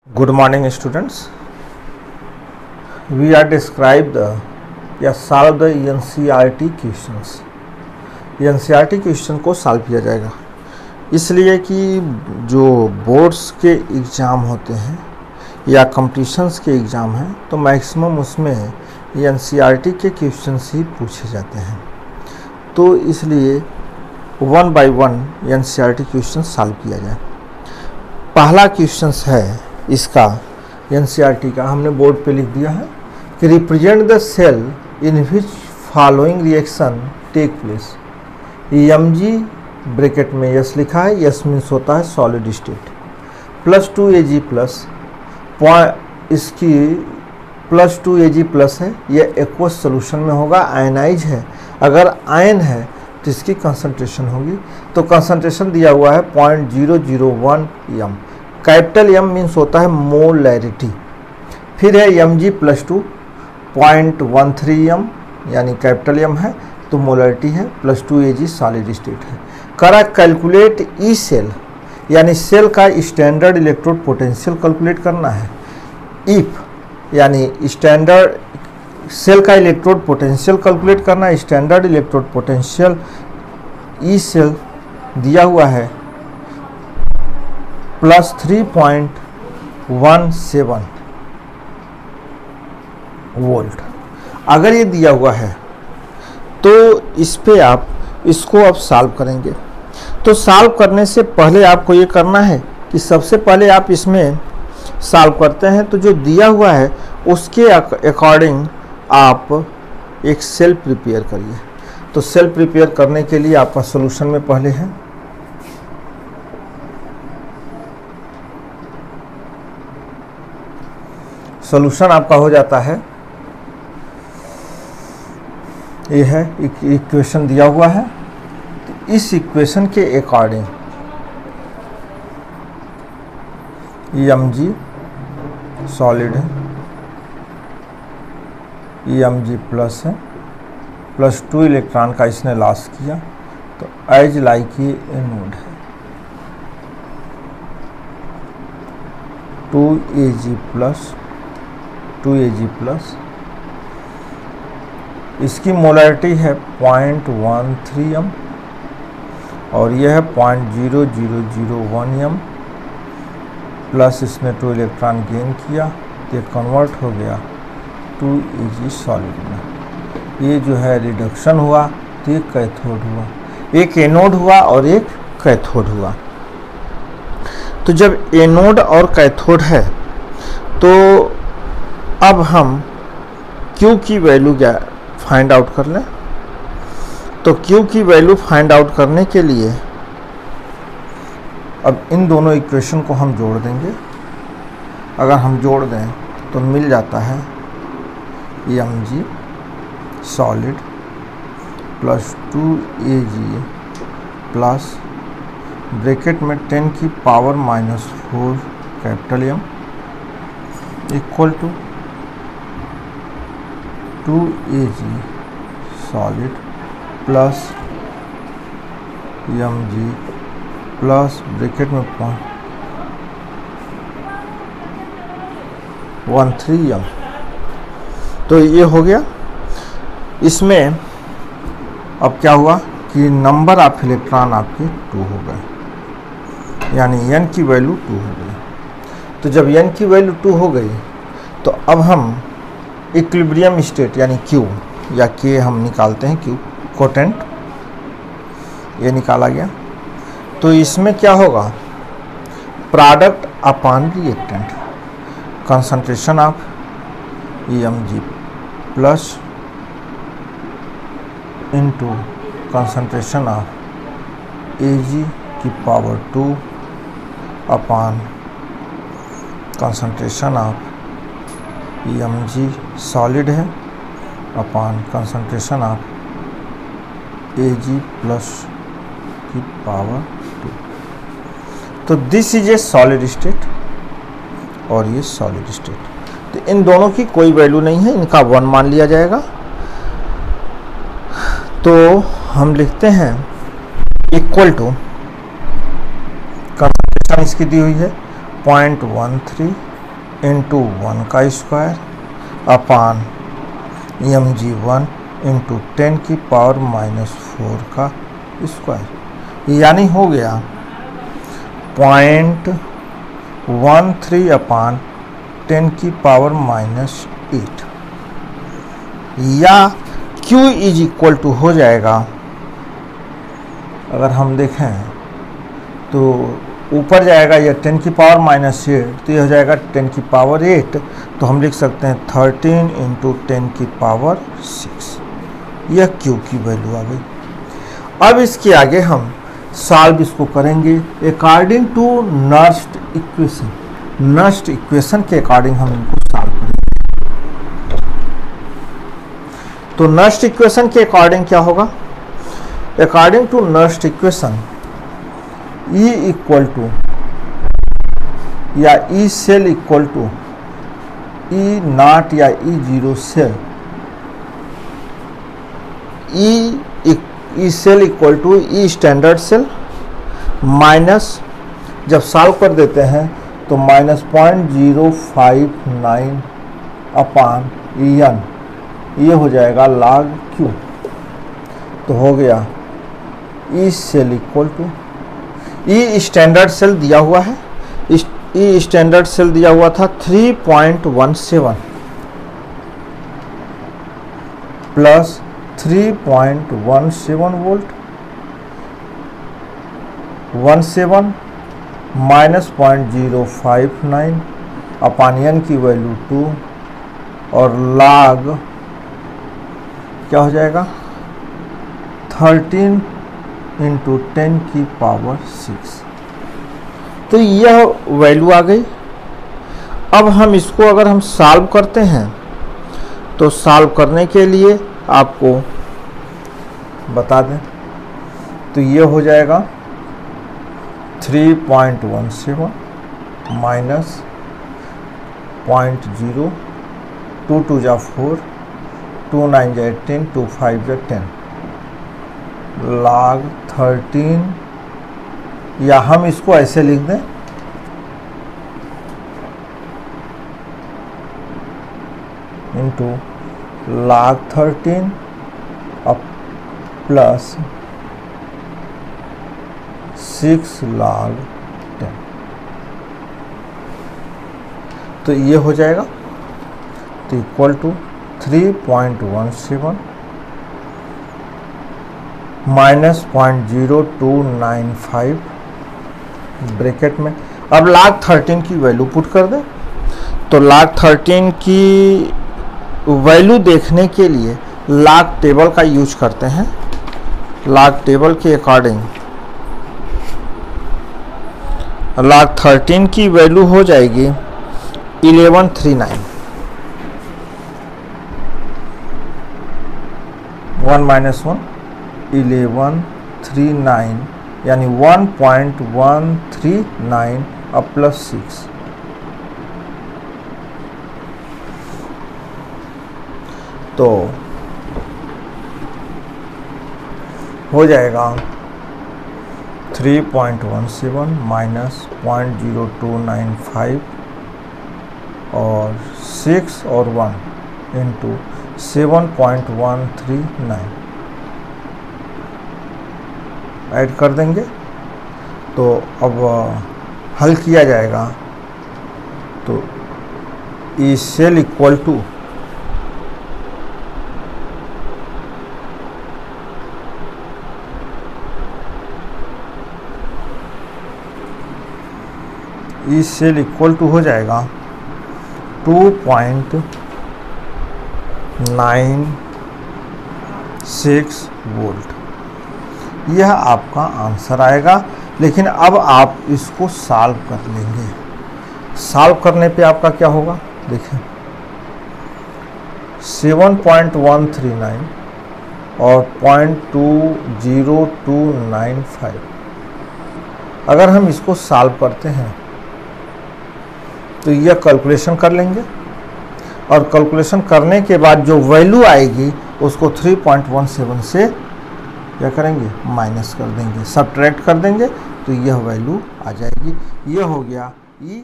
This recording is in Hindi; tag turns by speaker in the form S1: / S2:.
S1: Good morning students. We are describe the या solve the NCERT questions. NCERT question को सॉल्व किया जाएगा इसलिए कि जो बोर्ड्स के एग्ज़ाम होते हैं या कॉम्पिटिशन्स के एग्ज़ाम हैं तो मैक्सिमम उसमें NCERT के क्वेश्चंस ही पूछे जाते हैं, तो इसलिए one by one NCERT question solve किया जाए। पहला क्वेश्चंस है इसका NCERT का, हमने बोर्ड पे लिख दिया है कि represent the cell in which following reaction take place. Mg bracket में यस लिखा है, यस मीन्स होता है सॉलिड स्टेट, +2Ag प्लस इसकी +2Ag प्लस है, यह एक्वस सोल्यूशन में होगा, आयनाइज है। अगर आयन है तो इसकी कंसंट्रेशन होगी, तो कंसंट्रेशन दिया हुआ है 0.001 m। कैपिटल M मीन्स होता है मोलैरिटी। फिर है Mg +2 0.13 m, यानी कैपिटल M है तो मोलैरिटी है, +2Ag सॉलिड स्टेट है। करा कैलकुलेट ई सेल, यानी सेल का स्टैंडर्ड इलेक्ट्रोड पोटेंशियल कैलकुलेट करना है। इफ यानी स्टैंडर्ड सेल का इलेक्ट्रोड पोटेंशियल कैलकुलेट करना है। Standard electrode potential E cell दिया हुआ है +3.17 वोल्ट। अगर ये दिया हुआ है तो इस पे आप इसको अब सॉल्व करेंगे। तो सॉल्व करने से पहले आपको ये करना है कि सबसे पहले आप इसमें सॉल्व करते हैं तो जो दिया हुआ है उसके अकॉर्डिंग आप एक सेल प्रिपेयर करिए। तो सेल प्रिपेयर करने के लिए आपका सॉल्यूशन में पहले है सॉल्यूशन आपका हो जाता है, ये है इक्वेशन दिया हुआ है, तो इस इक्वेशन के अकॉर्डिंग Mg सॉलिड है, Mg प्लस है, +2 इलेक्ट्रॉन का इसने लॉस किया, तो एज लाइक ये एनोड है। 2Ag प्लस इसकी मोलैरिटी है 0.13 m और यह है 0.0001 m, प्लस इसने 2 इलेक्ट्रॉन गेन किया तो ये कन्वर्ट हो गया 2Ag सॉलिड में। ये जो है रिडक्शन हुआ तो एक कैथोड हुआ, एक एनोड हुआ और एक कैथोड हुआ। तो जब एनोड और कैथोड है तो अब हम Q की वैल्यू क्या फाइंड आउट कर लें। तो Q की वैल्यू फाइंड आउट करने के लिए अब इन दोनों इक्वेशन को हम जोड़ देंगे। अगर हम जोड़ दें तो मिल जाता है Mg solid +2Ag plus bracket में 10 की power -4 capital M equal to 2Ag solid plus Mg plus bracket में 0.13 m। तो ये हो गया। इसमें अब क्या हुआ कि नंबर ऑफ इलेक्ट्रॉन आपके 2 हो गए, यानी n की वैल्यू 2 हो गई। तो जब n की वैल्यू 2 हो गई तो अब हम इक्विलिब्रियम स्टेट यानी Q या K हम निकालते हैं, Q कोटेंट ये निकाला गया। तो इसमें क्या होगा, product upon reactant, concentration of Mg plus into concentration of Ag की power 2 upon concentration of Mg solid है upon concentration of Ag plus की पावर 2। तो this is a solid state और ये सॉलिड स्टेट। तो इन दोनों की कोई वैल्यू नहीं है, इनका 1 मान लिया जाएगा। तो हम लिखते हैं इक्वल टू कंसंट्रेशन इसकी दी हुई है 0.13 इंटू 1 का स्क्वायर अपान mg1 इंटू 10 की पावर -4 का स्क्वायर, यानी हो गया 0.13 अपान 10 की पावर -8, या Q इज इक्वल टू हो जाएगा, अगर हम देखें तो ऊपर जाएगा ये 10 की पावर -8, तो ये हो जाएगा 10 की पावर 8, तो हम लिख सकते हैं 13 इंटू 10 की पावर 6, यह Q की वैल्यू आ गई। अब इसके आगे हम सॉल्व इसको करेंगे according to Nernst equation. Nernst equation के अकॉर्डिंग हम इनको सॉल्व करेंगे। तो नर्स्ट इक्वेशन के अकॉर्डिंग क्या होगा? According to Nernst equation E equal to या E cell equal to E not या E0 cell, E cell equal to E standard cell minus, जब सॉल्व कर देते हैं तो -0.059 अपान n, ये हो जाएगा log Q। तो हो गया E cell equal to E standard cell दिया हुआ है, E स्टैंडर्ड सेल दिया हुआ था 3.17 प्लस 3.17 वोल्ट, 17 माइनस 0.059 अपान n की वैल्यू 2 और log क्या हो जाएगा 13 इंटू 10 की पावर 6। तो यह वैल्यू आ गई। अब हम इसको अगर हम सॉल्व करते हैं तो सॉल्व करने के लिए आपको बता दें, तो ये हो जाएगा 3.17 माइनस 0.0, 2 2 जा 4, 2 9 जा 18, 2 5 जा 10, log 13, या हम इसको ऐसे लिख दें इंटू log 13 अब प्लस 6 log 10, तो ये हो जाएगा, तो इक्वल टू 3.17 माइनस 0.0295 ब्रैकेट में। अब log 13 की वैल्यू पुट कर दें, तो log 13 की वैल्यू देखने के लिए log टेबल का यूज करते हैं। log टेबल के अकॉर्डिंग log 13 की वैल्यू हो जाएगी 1139, 1 माइनस 1 1139, यानी 1.139 अब प्लस 6, तो हो जाएगा 3.17 माइनस 0.0295 और 6 और 1 इंटू 7.139 ऐड कर देंगे, तो अब हल किया जाएगा। तो E cell equal to E cell equal to हो जाएगा 2.96 वोल्ट। यह आपका आंसर आएगा, लेकिन अब आप इसको सॉल्व कर लेंगे। सॉल्व करने पे आपका क्या होगा, देखिए 7.139 और 0.20295, अगर हम इसको सॉल्व करते हैं तो यह कैलकुलेशन कर लेंगे, और कैलकुलेशन करने के बाद जो वैल्यू आएगी उसको 3.17 से क्या करेंगे, माइनस कर देंगे, सब्ट्रैक्ट कर देंगे, तो यह वैल्यू आ जाएगी। यह हो गया ई